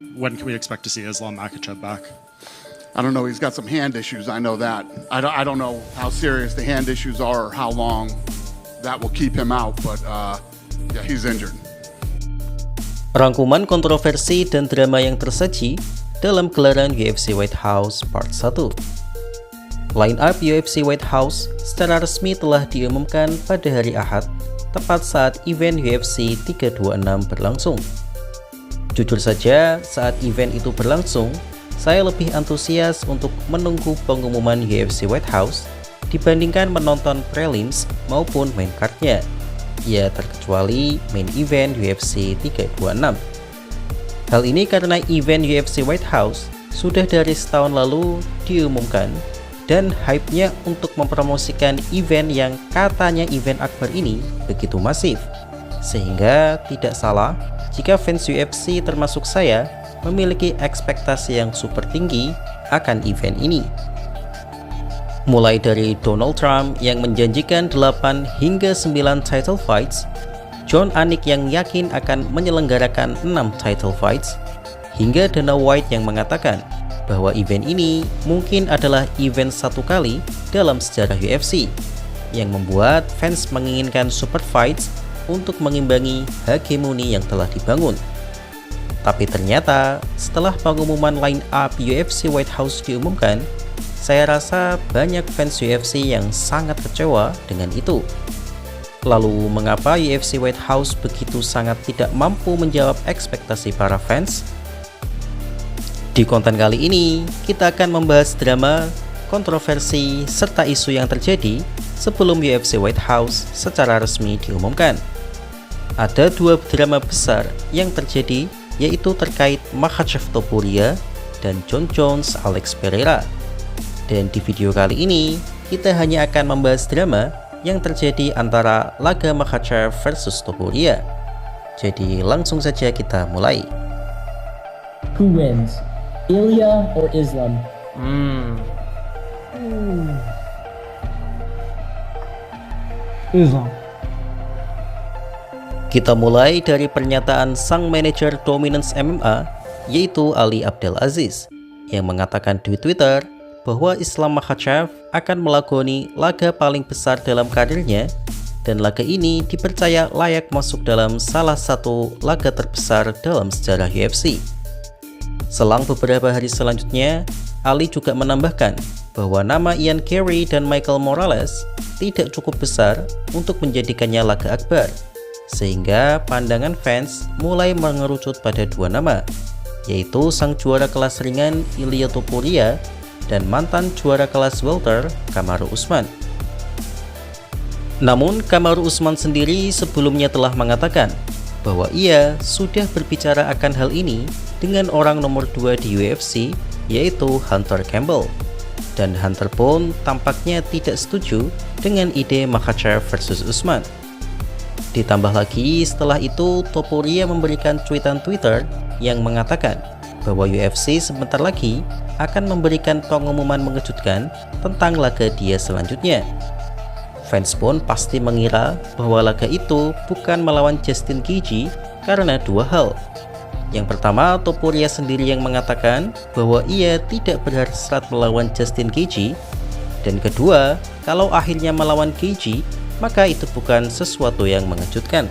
When can we expect to see Islam Makhachev back? I don't know. He's got some hand issues. I know that. I don't know how serious the hand issues are or how long that will keep him out, but yeah, he's injured. Rangkuman kontroversi dan drama yang tersaji dalam gelaran UFC White House Part 1. Line up UFC White House secara resmi telah diumumkan pada hari Ahad, tepat saat event UFC 326 berlangsung. Jujur saja, saat event itu berlangsung, saya lebih antusias untuk menunggu pengumuman UFC White House dibandingkan menonton prelims maupun main card-nya. Ya, terkecuali main event UFC 326. Hal ini karena event UFC White House sudah dari setahun lalu diumumkan dan hype-nya untuk mempromosikan event yang katanya event akbar ini begitu masif. Sehingga tidak salah jika fans UFC termasuk saya memiliki ekspektasi yang super tinggi akan event ini. Mulai dari Donald Trump yang menjanjikan 8 hingga 9 title fights, Jon Anik yang yakin akan menyelenggarakan 6 title fights, hingga Dana White yang mengatakan bahwa event ini mungkin adalah event satu kali dalam sejarah UFC, yang membuat fans menginginkan super fights untuk mengimbangi hegemoni yang telah dibangun. Tapi ternyata setelah pengumuman line up UFC White House diumumkan, saya rasa banyak fans UFC yang sangat kecewa dengan itu. Lalu mengapa UFC White House begitu sangat tidak mampu menjawab ekspektasi para fans? Di konten kali ini, kita akan membahas drama, kontroversi, serta isu yang terjadi sebelum UFC White House secara resmi diumumkan. Ada dua drama besar yang terjadi, yaitu terkait Makhachev Topuria dan Jon Jones Alex Pereira. Dan di video kali ini, kita hanya akan membahas drama yang terjadi antara laga Makhachev versus Topuria. Jadi langsung saja kita mulai. Who wins, Ilya or Islam? Islam. Kita mulai dari pernyataan sang manajer Dominance MMA, yaitu Ali Abdel Aziz, yang mengatakan di Twitter bahwa Islam Makhachev akan melakoni laga paling besar dalam karirnya, dan laga ini dipercaya layak masuk dalam salah satu laga terbesar dalam sejarah UFC. Selang beberapa hari selanjutnya, Ali juga menambahkan bahwa nama Ian Carey dan Michael Morales tidak cukup besar untuk menjadikannya laga akbar, sehingga pandangan fans mulai mengerucut pada dua nama, yaitu sang juara kelas ringan Ilya Topuria dan mantan juara kelas welter Kamaru Usman. Namun Kamaru Usman sendiri sebelumnya telah mengatakan bahwa ia sudah berbicara akan hal ini dengan orang nomor 2 di UFC, yaitu Hunter Campbell. Dan Hunter pun tampaknya tidak setuju dengan ide Makhachev versus Usman. Ditambah lagi setelah itu Topuria memberikan cuitan Twitter yang mengatakan bahwa UFC sebentar lagi akan memberikan pengumuman mengejutkan tentang laga dia selanjutnya. Fans pun pasti mengira bahwa laga itu bukan melawan Justin Gaethje karena dua hal. Yang pertama, Topuria sendiri yang mengatakan bahwa ia tidak berhasrat melawan Justin Gaethje, dan kedua, kalau akhirnya melawan Gaethje, maka itu bukan sesuatu yang mengejutkan.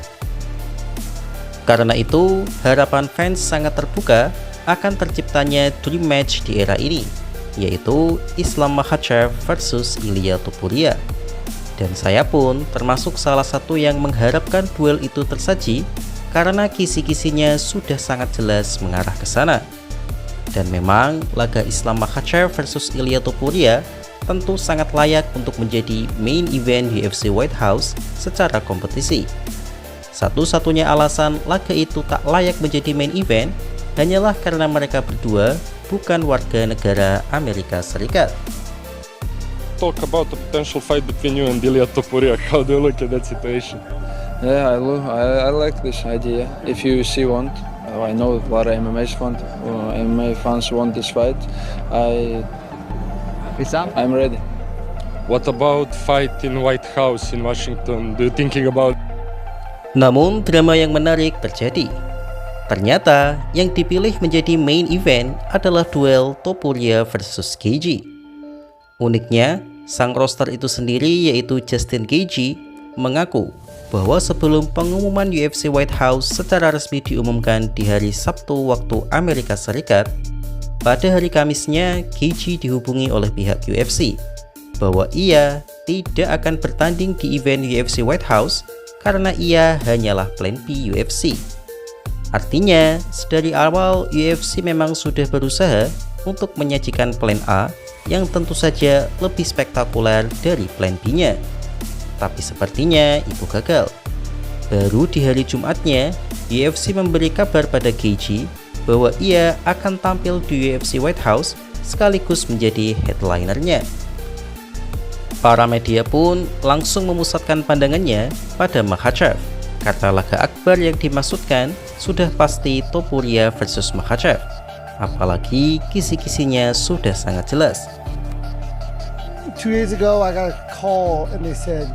Karena itu, harapan fans sangat terbuka akan terciptanya dream match di era ini, yaitu Islam Makhachev versus Ilya Topuria. Dan saya pun termasuk salah satu yang mengharapkan duel itu tersaji karena kisi-kisinya sudah sangat jelas mengarah ke sana. Dan memang laga Islam Makhachev versus Ilya Topuria tentu sangat layak untuk menjadi main event UFC White House secara kompetisi. Satu-satunya alasan laga itu tak layak menjadi main event hanyalah karena mereka berdua bukan warga negara Amerika Serikat. Talk about the potential fight between you and Ilya Topuria. How do you look at that situation? Yeah, I like this idea. If UFC want, I know a lot of MMA fans want this fight. I'm ready. What about fight in White House in Washington? Do you thinking about? Namun drama yang menarik terjadi. Ternyata yang dipilih menjadi main event adalah duel Topuria versus Keiji. Uniknya, sang roster itu sendiri yaitu Justin Gaethje mengaku bahwa sebelum pengumuman UFC White House secara resmi diumumkan di hari Sabtu waktu Amerika Serikat, pada hari Kamisnya Gaethje dihubungi oleh pihak UFC bahwa ia tidak akan bertanding di event UFC White House karena ia hanyalah plan B UFC. Artinya, dari awal UFC memang sudah berusaha untuk menyajikan plan A yang tentu saja lebih spektakuler dari plan B-nya. Tapi sepertinya itu gagal. Baru di hari Jumatnya, UFC memberi kabar pada Gaethje bahwa ia akan tampil di UFC White House sekaligus menjadi headlinernya. Para media pun langsung memusatkan pandangannya pada Makhachev karena laga akbar yang dimaksudkan sudah pasti Topuria versus Makhachev. Apalagi kisi-kisinya sudah sangat jelas. 2 days ago, I got a call and they said,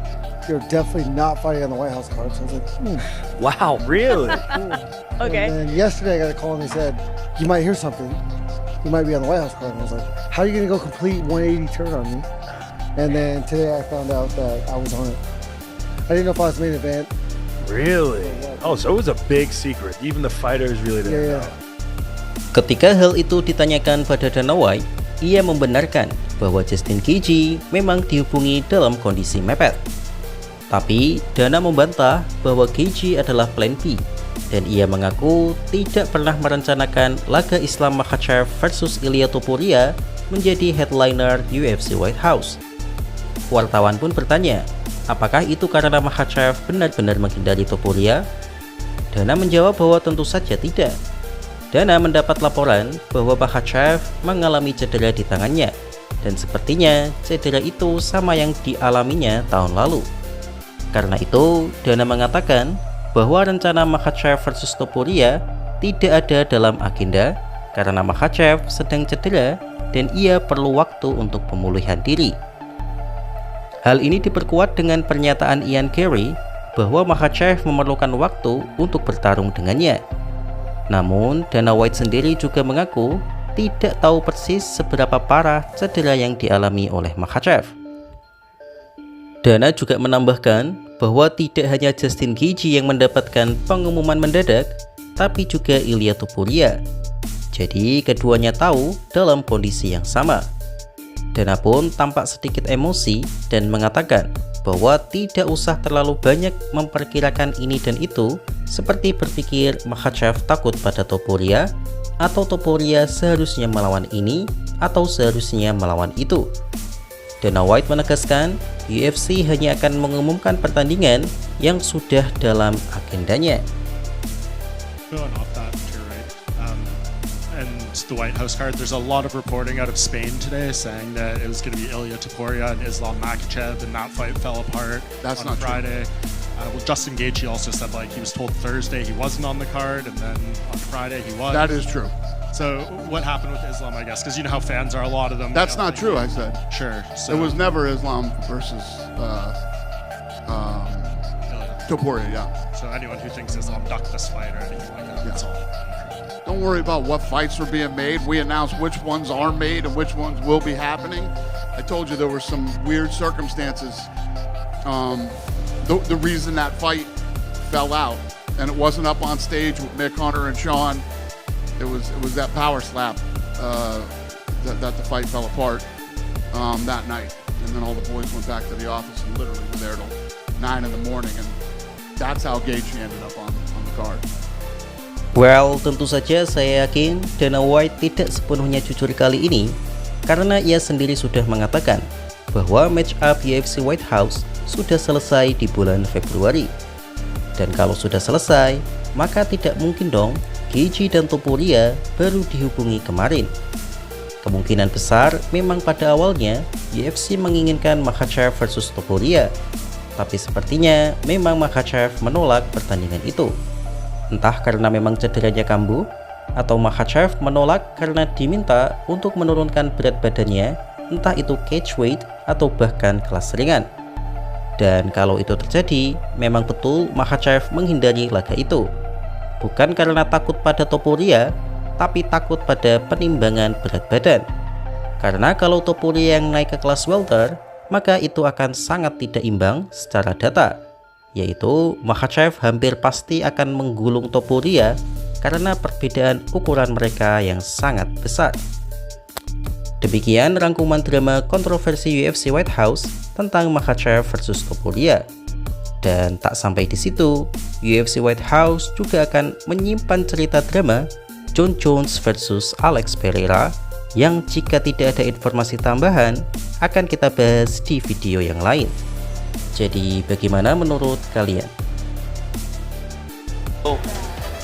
"You're definitely not fighting on the White House card." So I was like, Wow, really? Okay. And then yesterday, I got a call and they said, "You might hear something. You might be on the White House card." And I was like, "How are you going to go complete 180 turn on me?" And then today, I found out that I was on it. I didn't know if I was main event. Really? Oh, so it was a big secret. Even the fighters really didn't know. Ketika hal itu ditanyakan pada Dana White, ia membenarkan bahwa Justin Gaethje memang dihubungi dalam kondisi mepet. Tapi Dana membantah bahwa Gaethje adalah plan B dan ia mengaku tidak pernah merencanakan laga Islam Makhachev versus Ilia Topuria menjadi headliner UFC White House. Wartawan pun bertanya, apakah itu karena Makhachev benar-benar menghindari Topuria? Dana menjawab bahwa tentu saja tidak. Dana mendapat laporan bahwa Makhachev mengalami cedera di tangannya dan sepertinya cedera itu sama yang dialaminya tahun lalu. Karena itu, Dana mengatakan bahwa rencana Makhachev versus Topuria tidak ada dalam agenda karena Makhachev sedang cedera dan ia perlu waktu untuk pemulihan diri. Hal ini diperkuat dengan pernyataan Ian Carey bahwa Makhachev memerlukan waktu untuk bertarung dengannya. Namun, Dana White sendiri juga mengaku tidak tahu persis seberapa parah cedera yang dialami oleh Makhachev. Dana juga menambahkan bahwa tidak hanya Justin Gaethje yang mendapatkan pengumuman mendadak, tapi juga Ilia Topuria. Jadi, keduanya tahu dalam kondisi yang sama. Dana pun tampak sedikit emosi dan mengatakan bahwa tidak usah terlalu banyak memperkirakan ini dan itu, seperti berpikir Makhachev takut pada Topuria atau Topuria seharusnya melawan ini atau seharusnya melawan itu. Dana White menegaskan UFC hanya akan mengumumkan pertandingan yang sudah dalam agendanya. Going off that, you're right. And the White House card, there's a lot of reporting out of Spain today saying that it was going to be Ilia Topuria and Islam Makhachev, and that fight fell apart That's on not Friday. Well, Justin Gaethje also said he was told Thursday he wasn't on the card, and then on Friday he was. That is true. So what happened with Islam, I guess, because you know how fans are, a lot of them. That's not true, I said. Sure. So It was never Islam versus Topuria, yeah. So anyone who thinks Islam ducked this fight or anything like that, that's all. Don't worry about what fights are being made. We announced which ones are made and which ones will be happening. I told you there were some weird circumstances. The reason that fight fell out, and it wasn't up on stage with Mick Hunter and Sean. It was that power slap that the fight fell apart that night, and then all the boys went back to the office and literally were there till 9 in the morning, and that's how Gaethje ended up on the card. Well, tentu saja saya yakin Dana White tidak sepenuhnya jujur kali ini karena ia sendiri sudah mengatakan bahwa match up UFC White House sudah selesai di bulan Februari. Dan kalau sudah selesai, maka tidak mungkin dong Gaethje dan Topuria baru dihubungi kemarin. Kemungkinan besar memang pada awalnya UFC menginginkan Makhachev versus Topuria, tapi sepertinya memang Makhachev menolak pertandingan itu. Entah karena memang cederanya kambuh, atau Makhachev menolak karena diminta untuk menurunkan berat badannya, entah itu cage weight atau bahkan kelas ringan. Dan kalau itu terjadi, memang betul Makhachev menghindari laga itu. bukan karena takut pada Topuria, tapi takut pada penimbangan berat badan. Karena kalau Topuria yang naik ke kelas welter, maka itu akan sangat tidak imbang secara data, yaitu Makhachev hampir pasti akan menggulung Topuria karena perbedaan ukuran mereka yang sangat besar. Demikian rangkuman drama kontroversi UFC White House tentang Makhachev versus Topuria. Dan tak sampai di situ, UFC White House juga akan menyimpan cerita drama Jon Jones versus Alex Pereira yang jika tidak ada informasi tambahan akan kita bahas di video yang lain. Jadi bagaimana menurut kalian?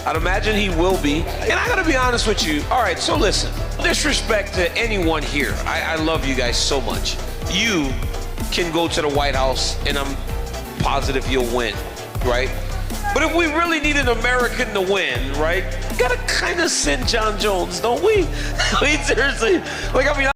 I'd imagine he will be. And I gotta be honest with you. All right, so listen. Disrespect to anyone here. I love you guys so much. You can go to the White House and I'm positive you'll win, right? But if we really need an American to win, right, gotta kind of send Jon Jones, don't we? I mean, seriously. Like, I mean,